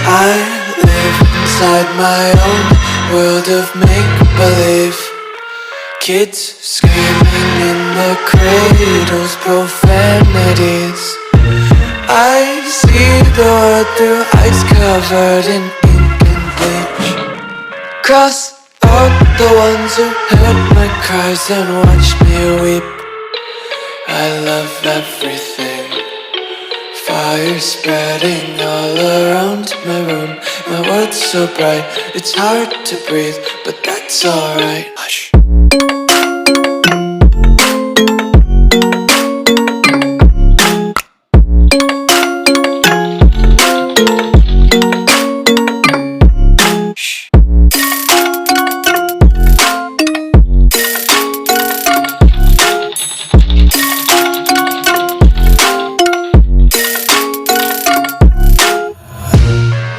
I live inside my own world of make-believe. Kids screaming in their cradles, profanities. I see the world through eyes covered in ink and bleach. Cross out the ones who heard my cries and watched me weep. I love everything. Fire spreading all around my room. My world's so bright, it's hard to breathe, but that's alright. Hush.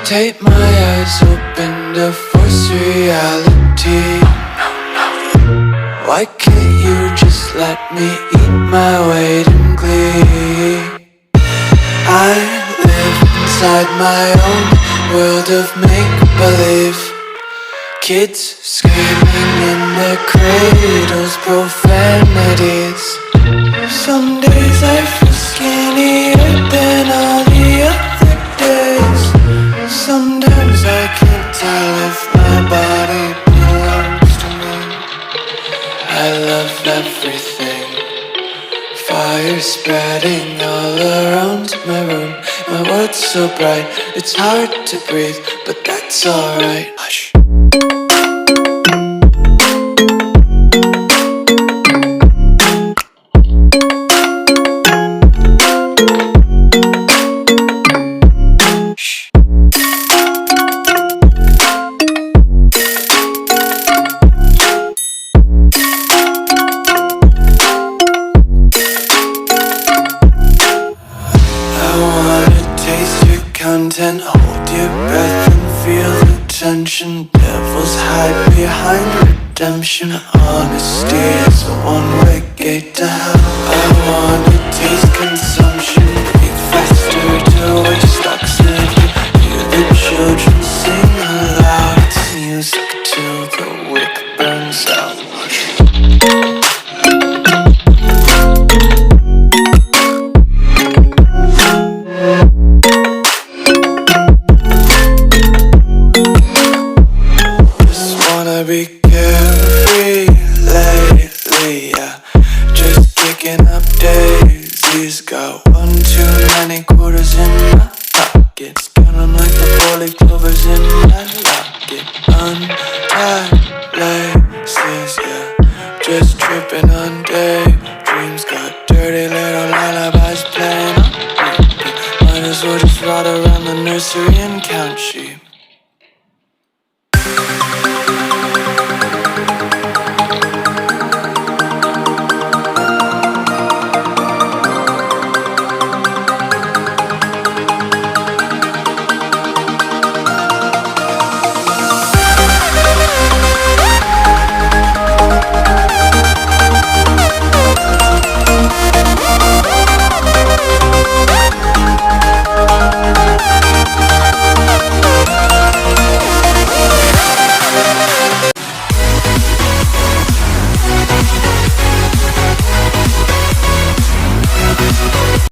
Take my eyes open to force reality. Why can't you just let me eat my weight in glee? I live inside my own world of make-believe. Kids screaming in their cradles, profanities. Some days I feel skinnier than all the other days. Sometimes I can't tell if my body belongs to me. I love everything. Fire spreading all around my room. My world's so bright, it's hard to breathe, but that's alright. Hush. Content, hold your breath and feel the tension. Devils hide behind redemption. Honesty is a one-way gate to hell. I wanna taste consumption, breathe faster to waste oxygen. Hear the children sing aloud. It's music till the wick burns out. Be carefree lately, yeah. Just kicking up daisies. Got one too many quarters in my pockets. Count 'em like the 4-leaf clovers in my locket. Untied laces, yeah. Just tripping on daydreams. Got dirty little lullabies playing on repeat. Might as well just ride around the nursery and count sheep.